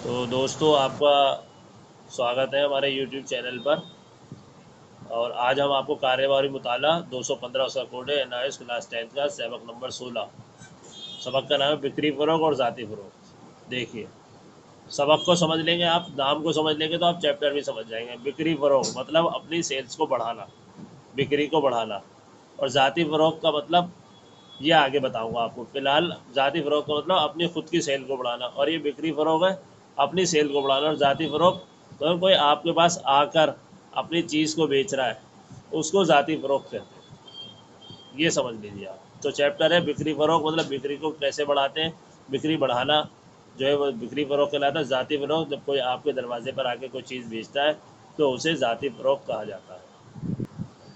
تو دوستو آپ کا سواگت ہے ہمارے یوٹیوب چینل پر۔ اور آج ہم آپ کو کاروباری مطالعہ 215 اس کا کوڈ ہے NIS کلاس 10 کا سبق نمبر 16۔ سبق کا نام ہے بکری فروغ اور ذاتی فروغ۔ دیکھیے سبق کو سمجھ لیں گے آپ، نام کو سمجھ لیں گے تو آپ چیپٹر بھی سمجھ جائیں گے۔ بکری فروغ مطلب اپنی سیلز کو بڑھانا، بکری کو بڑھانا، اور ذاتی فروغ کا مطلب یہ آگے بتاؤں گا آپ کو۔ فی الحال ذاتی فروغ کا مطلب اپنی خود کی سیل کو بڑھانا، اور یہ بکری فروغ ہے اپنی سیل کو بڑھانا، اور ذاتی فروغ تو کوئی آپ کے پاس آ کر اپنی چیز کو بیچ رہا ہے، اس کو ذاتی فروغ کہتے ہیں۔ یہ سمجھ لیجیے آپ۔ تو چیپٹر ہے بکری فروغ مطلب بکری کو کیسے بڑھاتے ہیں، بکری بڑھانا جو ہے وہ بکری فروغ کہلاتا ہے۔ ذاتی فروغ جب کوئی آپ کے دروازے پر آ کے کوئی چیز بیچتا ہے تو اسے ذاتی فروغ کہا جاتا ہے۔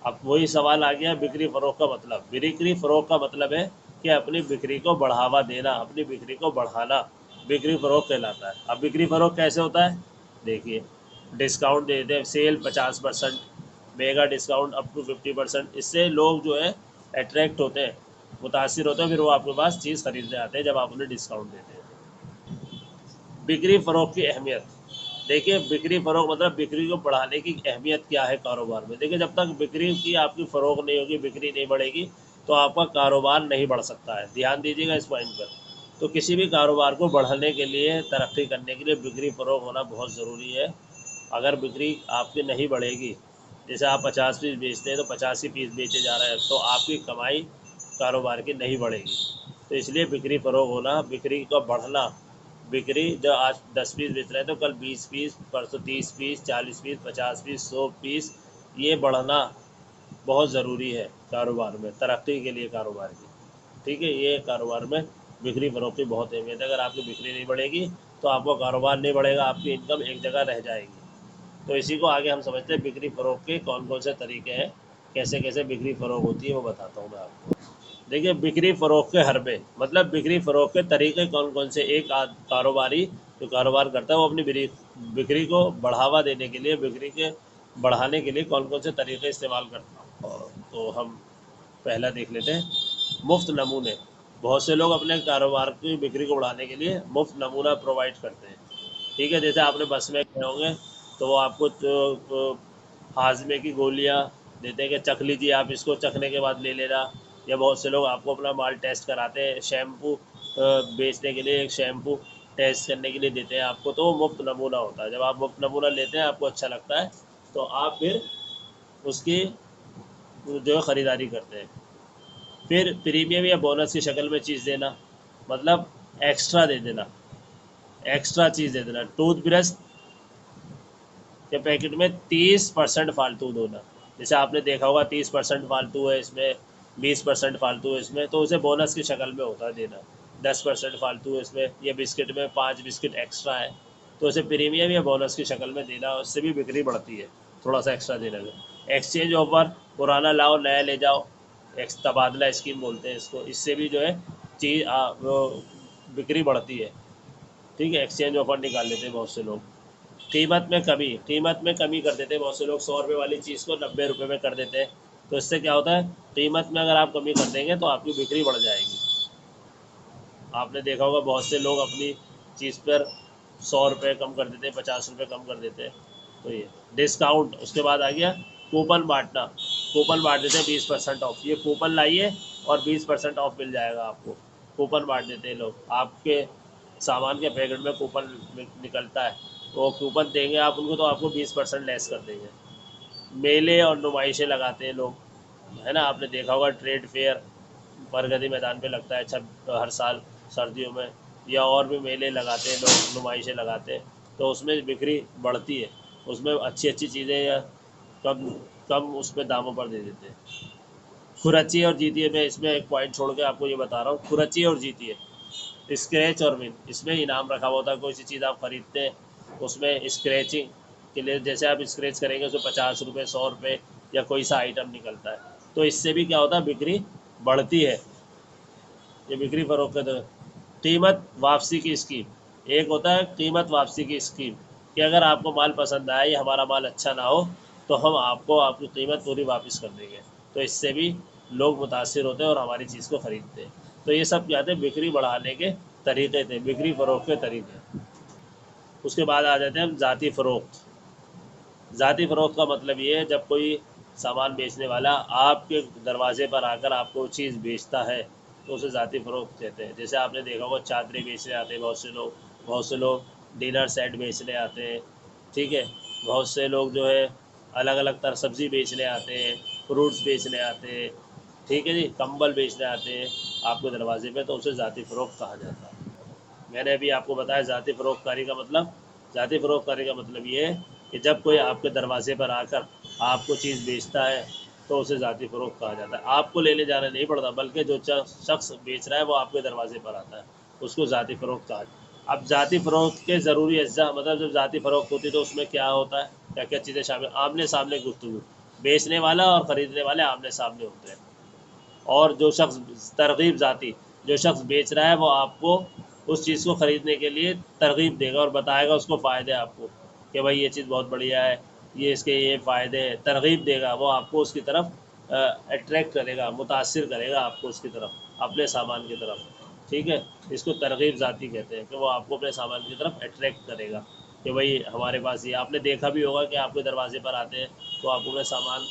اب وہی سوال آ گیا بکری فروغ کا مطلب۔ بکری فروغ کا مطلب ہے کہ اپنی بکری کو بڑھاوا دینا، اپنی بکری کو بڑھانا بکری فروغ کہلاتا ہے۔ اب بکری فروغ کیسے ہوتا ہے؟ دیکھیے ڈسکاؤنٹ دے دیتے ہیں، sale 50%، mega discount up to 50%۔ اس سے لوگ جو ہے اٹریکٹ ہوتے ہیں، متاثر ہوتے ہیں، پھر وہ آپ کے پاس چیز خریدنے آتے ہیں جب آپ انہیں ڈسکاؤنٹ دیتے ہیں۔ بکری فروغ کی اہمیت دیکھیے، بکری فروغ مطلب بکری کو بڑھانے کی اہمیت کیا ہے کاروبار میں۔ دیکھیے جب تک بکری کی آپ کی فروغ نہیں ہوگی، بکری نہیں بڑھے گی تو آپ کا کاروبار نہیں بڑھ سکتا ہے۔ دھیان دیجیے گا اس پوائنٹ پر۔ تو کسی بھی کاروبار کو بڑھانے کے لیے، ترقی کرنے کے لیے بکری فروغ ہونا بہت ضروری ہے۔ اگر بکری آپ کی نہیں بڑھے گی، جیسے آپ 50 پیس بیچتے ہیں تو 85 پیس بیچے جا رہے ہیں، تو آپ کی کمائی کاروبار کی نہیں بڑھے گی۔ تو اس لیے بکری فروغ ہونا، بکری کا بڑھنا، بکری جو آج 10 پیس بیچ رہے ہیں تو کل 20 پیس، پرسوں 30 پیس، 40 پیس، 50 پیس، 100 پیس، یہ بڑھنا بہت ضروری ہے کاروبار میں، ترقی کے لیے کاروبار کی۔ ٹھیک ہے، یہ کاروبار میں بکری فروغ کی بہت اہمیت ہے۔ اگر آپ کی بکری نہیں بڑھے گی تو آپ کا کاروبار نہیں بڑھے گا، آپ کی انکم ایک جگہ رہ جائے گی۔ تو اسی کو آگے ہم سمجھتے ہیں بکری فروغ کے کون کون سے طریقے ہیں، کیسے کیسے بکری فروغ ہوتی ہے وہ بتاتا ہوں میں آپ کو۔ دیکھیے بکری فروغ کے حربے مطلب بکری فروغ کے طریقے کون کون سے۔ ایک کاروباری جو کاروبار کرتا ہے وہ اپنی بکری کو بڑھاوا دینے کے لیے، بکری کے بڑھانے کے لیے کون کون سے طریقے استعمال کرتا ہے۔ تو ہم پہلا دیکھ لیتے ہیں، مفت نمونے۔ بہت سے لوگ اپنے کاروبار کی بکری کو بڑھانے کے لیے مفت نمونہ پرووائڈ کرتے ہیں۔ ٹھیک ہے، جیسے آپ نے بس میں گئے ہوں گے تو وہ آپ کو ہاضمے کی گولیاں دیتے ہیں کہ چکھ لیجیے، آپ اس کو چکھنے کے بعد لے لینا۔ یا بہت سے لوگ آپ کو اپنا مال ٹیسٹ کراتے ہیں، شیمپو بیچنے کے لیے ایک شیمپو ٹیسٹ کرنے کے لیے دیتے ہیں آپ کو، تو وہ مفت نمونہ ہوتا ہے۔ جب آپ مفت نمونہ لیتے ہیں، آپ کو اچھا لگتا ہے تو آپ پھر اس کی جو ہے خریداری کرتے ہیں۔ پھر پریمیم یا بونس کی شکل میں چیز دینا، مطلب ایکسٹرا دے دینا، ایکسٹرا چیز دے دینا۔ ٹوتھ برش کے پیکٹ میں 30% فالتو ہونا، جیسے آپ نے دیکھا ہوگا 30% فالتو ہے اس میں، 20% فالتو ہے اس میں، تو اسے بونس کی شکل میں ہوتا ہے دینا۔ 10% فالتو ہے اس میں، یہ بسکٹ میں 5 بسکٹ ایکسٹرا ہے تو اسے پریمیم یا بونس کی شکل میں دینا، اس سے بھی بکری بڑھتی ہے تھوڑا سا ایکسٹرا دینے میں۔ ایکسچینج آفر، پرانا لاؤ نیا لے جاؤ، تبادلہ اسکیم بولتے ہیں اس کو، اس سے بھی جو ہے چیز بکری بڑھتی ہے۔ ٹھیک ہے، ایکسچینج آفر نکال لیتے ہیں بہت سے لوگ۔ قیمت میں کمی، قیمت میں کمی کر دیتے ہیں بہت سے لوگ، 100 روپے والی چیز کو 90 روپے میں کر دیتے ہیں۔ تو اس سے کیا ہوتا ہے، قیمت میں اگر آپ کمی کر دیں گے تو آپ کی بکری بڑھ جائے گی۔ آپ نے دیکھا ہوگا بہت سے لوگ اپنی چیز پر 100 روپے کم کر دیتے ہیں، 50 روپے کم کر دیتے ہیں۔ تو یہ ڈسکاؤنٹ، اس کے بعد آ گیا کوپن بانٹنا۔ کوپن بانٹ دیتے ہیں 20% آف، یہ کوپن لائیے اور 20% آف مل جائے گا آپ کو۔ کوپن بانٹ دیتے ہیں لوگ، آپ کے سامان کے پیکٹ میں کوپن نکلتا ہے، وہ کوپن دیں گے آپ ان کو تو آپ کو 20% لیس کر دیں گے۔ میلے اور نمائشیں لگاتے ہیں لوگ، ہے نا، آپ نے دیکھا ہوگا ٹریڈ فیئر پرگتی میدان پہ لگتا ہے، اچھا ہر سال سردیوں میں، یا اور بھی میلے لگاتے ہیں لوگ، نمائشیں لگاتے ہیں، تو اس میں بکری بڑھتی ہے، اس میں اچھی اچھی چیزیں یا کم اس پہ داموں پر دے دیتے ہیں۔ کھرچی اور جیتیے، میں اس میں ایک پوائنٹ چھوڑ کے آپ کو یہ بتا رہا ہوں، کھرچی اور جیتیے، اسکریچ اور ون، اس میں انعام رکھا ہوا ہوتا ہے۔ کوئی سی چیز آپ خریدتے ہیں اس میں اسکریچنگ کے لیے، جیسے آپ اسکریچ کریں گے اس میں 50 روپے، 100 روپے یا کوئی سا آئٹم نکلتا ہے، تو اس سے بھی کیا ہوتا ہے، بکری بڑھتی ہے۔ یہ بکری فروخت ہے۔ قیمت واپسی کی اسکیم، ایک ہوتا ہے قیمت واپسی کی اسکیم کہ اگر آپ کو مال پسند آئے یا ہمارا مال اچھا نہ ہو تو ہم آپ کو آپ کی قیمت پوری واپس کر دیں گے، تو اس سے بھی لوگ متاثر ہوتے ہیں اور ہماری چیز کو خریدتے ہیں۔ تو یہ سب کیا تھے، بکری بڑھانے کے طریقے تھے، بکری فروخت کے طریقے۔ اس کے بعد آ جاتے ہیں ہم ذاتی فروخت۔ ذاتی فروخت کا مطلب یہ ہے جب کوئی سامان بیچنے والا آپ کے دروازے پر آ کر آپ کو چیز بیچتا ہے تو اسے ذاتی فروخت کہتے ہیں۔ جیسے آپ نے دیکھا ہوگا چادریں بیچنے آتے ہیں بہت سے لوگ ڈنر سیٹ بیچنے آتے ہیں، ٹھیک ہے، بہت سے لوگ جو ہے الگ الگ طرح سبزی بیچنے آتے ہیں، فروٹس بیچنے آتے ہیں، ٹھیک ہے جی، کمبل بیچنے آتے ہیں آپ کے دروازے پہ، تو اسے ذاتی فروخت کہا جاتا ہے۔ میں نے ابھی آپ کو بتایا ذاتی فروخت کاری کا مطلب، ذاتی فروخت کاری کا مطلب یہ ہے کہ جب کوئی آپ کے دروازے پر آ کر آپ کو چیز بیچتا ہے تو اسے ذاتی فروخت کہا جاتا ہے۔ آپ کو لینے جانا نہیں پڑتا، بلکہ جو شخص بیچ رہا ہے وہ آپ کے دروازے پر آتا ہے، اس کو ذاتی فروخت کہا جاتا ہے۔ اب ذاتی فروخت کے ضروری اجزاء، مطلب جب ذاتی فروخت ہوتی ہے تو اس میں کیا ہوتا ہے، کیا کیا چیزیں شامل؟ آمنے سامنے گفتگو، بیچنے والا اور خریدنے والے آمنے سامنے ہوتے ہیں، اور جو شخص ترغیب ذاتی، جو شخص بیچ رہا ہے وہ آپ کو اس چیز کو خریدنے کے لیے ترغیب دے گا اور بتائے گا اس کو فائدے آپ کو کہ بھائی یہ چیز بہت بڑھیا ہے، یہ اس کے یہ فائدے ہیں، ترغیب دے گا، وہ آپ کو اس کی طرف اٹریکٹ کرے گا، متاثر کرے گا آپ کو اس کی طرف، اپنے سامان کی طرف، ٹھیک ہے، اس کو ترغیب ذاتی کہتے ہیں کہ وہ آپ کو اپنے سامان کی طرف اٹریکٹ کرے گا کہ بھائی ہمارے پاس یہ، آپ نے دیکھا بھی ہوگا کہ آپ کے دروازے پر آتے ہیں تو آپ کو اپنے سامان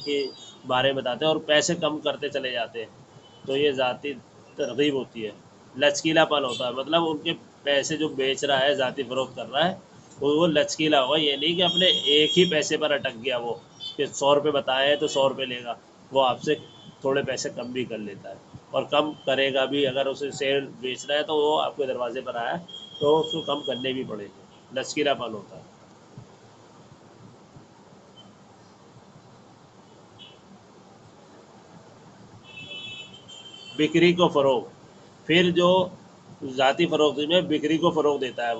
کے بارے میں بتاتے ہیں اور پیسے کم کرتے چلے جاتے ہیں، تو یہ ذاتی ترغیب ہوتی ہے۔ لچکیلا پن ہوتا ہے، مطلب ان کے پیسے جو بیچ رہا ہے، ذاتی فروخت کر رہا ہے، وہ لچکیلا ہوگا، یہ نہیں کہ اپنے ایک ہی پیسے پر اٹک گیا وہ کہ 100 روپے بتائے ہیں تو 100 روپے لے گا، وہ آپ سے تھوڑے پیسے کم بھی کر لیتا ہے اور کم کرے گا بھی، اگر اسے سیل بیچنا ہے تو وہ آپ کے دروازے پر آیا تو اس کو کم کرنے بھی پڑے گی، لچکیلا پن ہوتا ہے۔ بکری کو فروغ، پھر جو ذاتی فروخت میں بکری کو فروغ دیتا ہے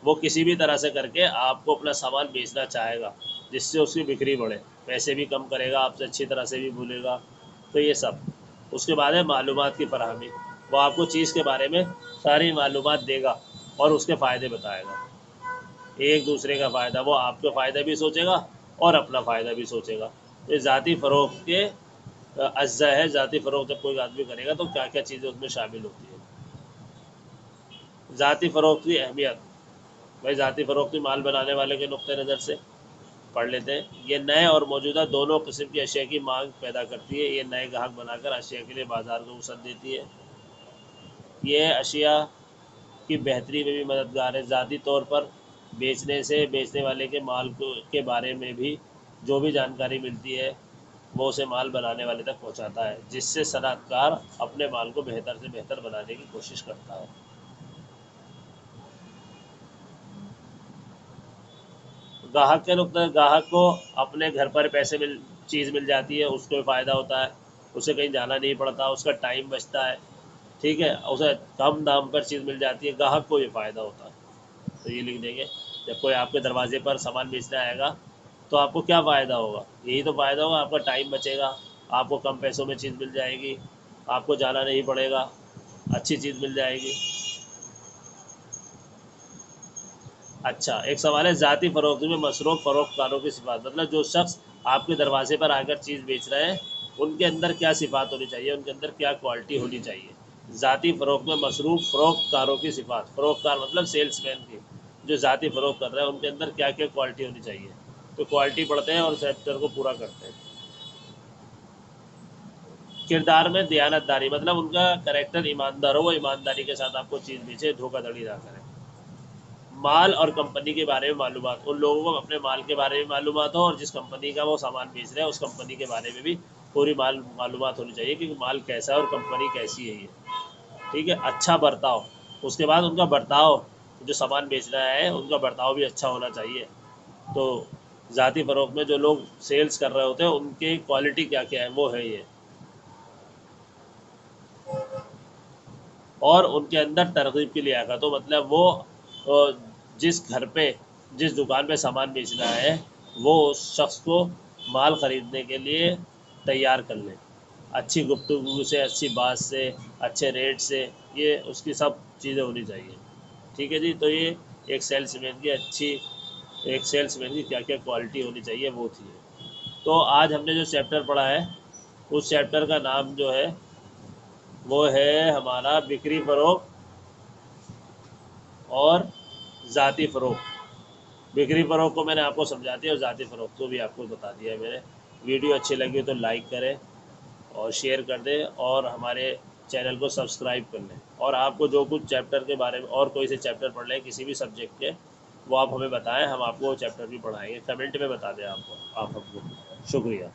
وہ کسی بھی طرح سے کر کے آپ کو اپنا سامان بیچنا چاہے گا جس سے اس کی بکری بڑھے، پیسے بھی کم کرے گا آپ سے، اچھی طرح سے بھی بولے گا، تو یہ سب۔ اس کے بعد ہے معلومات کی فراہمی، وہ آپ کو چیز کے بارے میں ساری معلومات دے گا اور اس کے فائدے بتائے گا، ایک دوسرے کا فائدہ، وہ آپ کا فائدہ بھی سوچے گا اور اپنا فائدہ بھی سوچے گا۔ یہ ذاتی فروخت کے اجزاء ہے۔ ذاتی فروخت جب کوئی آدمی کرے گا تو کیا کیا چیزیں اس میں شامل ہوتی ہے۔ ذاتی فروخت کی اہمیت، بھائی ذاتی فروخت مال بنانے والے کے نقطۂ نظر سے پڑھ لیتے ہیں۔ یہ نئے اور موجودہ دونوں قسم کی اشیاء کی مانگ پیدا کرتی ہے، یہ نئے گاہک بنا کر اشیاء کے لیے بازار کو وسعت دیتی ہے، یہ اشیاء کی بہتری میں بھی مددگار ہے۔ ذاتی طور پر بیچنے سے بیچنے والے کے مال کے بارے میں بھی جو بھی جانکاری ملتی ہے وہ اسے مال بنانے والے تک پہنچاتا ہے، جس سے صنعت کار اپنے مال کو بہتر سے بہتر بنانے کی کوشش کرتا ہے۔ گاہک کے نقطہ، گاہک کو اپنے گھر پر پیسے چیز مل جاتی ہے، اس کو فائدہ ہوتا ہے، اسے کہیں جانا نہیں پڑتا، اس کا ٹائم بچتا ہے، ٹھیک ہے، اسے کم دام پر چیز مل جاتی ہے، گاہک کو یہ فائدہ ہوتا ہے۔ تو یہ لکھ دیں گے، جب کوئی آپ کے دروازے پر سامان بیچنے آئے گا تو آپ کو کیا فائدہ ہوگا؟ یہی تو فائدہ ہوگا، آپ کا ٹائم بچے گا، آپ کو کم پیسوں میں چیز مل جائے گی، آپ کو جانا نہیں پڑے گا، اچھی چیز مل جائے گی۔ اچھا، ایک سوال ہے، ذاتی فروخت میں مصروف فروخت کاروں کی صفات، مطلب جو شخص آپ کے دروازے پر آ کر چیز بیچ رہے ہیں ان کے اندر کیا صفات ہونی چاہیے، ان کے اندر کیا کوالٹی ہونی چاہیے۔ ذاتی فروخت میں مصروف فروخت کاروں کی صفات، فروخت کار مطلب سیلس مین کی، جو ذاتی فروخت کر رہے ہیں ان کے اندر کیا کیا کوالٹی ہونی چاہیے، تو کوالٹی پڑھتے ہیں اور چیپٹر کو پورا کرتے ہیں۔ کردار میں دیانت داری، مطلب ان کا کریکٹر ایماندار ہو، وہ ایمانداری کے ساتھ آپ کو چیز بیچے، دھوکہ دھڑی نہ کرے۔ مال اور کمپنی کے بارے میں معلومات، ان لوگوں کو اپنے مال کے بارے میں معلومات ہو اور جس کمپنی کا وہ سامان بیچ رہے ہیں اس کمپنی کے بارے میں بھی پوری معلومات ہونی چاہیے کہ مال کیسا ہے اور کمپنی کیسی ہے یہ، ٹھیک ہے۔ اچھا برتاؤ، اس کے بعد ان کا برتاؤ، جو سامان بیچ رہا ہے ان کا برتاؤ بھی اچھا ہونا چاہیے۔ تو ذاتی فروخت میں جو لوگ سیلز کر رہے ہوتے ہیں ان کی کوالٹی کیا کیا ہے، وہ ہے یہ، اور ان کے اندر ترغیب کی لیاقت ہو، مطلب وہ جس گھر پہ جس دکان پہ سامان بیچنا ہے وہ اس شخص کو مال خریدنے کے لیے تیار کر لے، اچھی گفتگو سے، اچھی بات سے، اچھے ریٹ سے، یہ اس کی سب چیزیں ہونی چاہیے، ٹھیک ہے جی۔ تو یہ ایک سیلس مین کی اچھی، ایک سیلس مین کی کیا کیا کوالٹی ہونی چاہیے وہ تھی۔ تو آج ہم نے جو چیپٹر پڑھا ہے اس چیپٹر کا نام جو ہے وہ ہے ہمارا بکری فروخت اور ذاتی فروخت، بکری فروخت کو میں نے آپ کو سمجھا دیا اور ذاتی فروخت کو بھی آپ کو بتا دیا ہے میں نے۔ ویڈیو اچھی لگی تو لائک کریں اور شیئر کر دیں اور ہمارے چینل کو سبسکرائب کر لیں، اور آپ کو جو کچھ چیپٹر کے بارے میں اور کوئی سے چیپٹر پڑھ لیں کسی بھی سبجیکٹ کے، وہ آپ ہمیں بتائیں، ہم آپ کو وہ چیپٹر بھی پڑھائیں گے، کمنٹ میں بتا دیں آپ کو، آپ ہم کو۔ شکریہ۔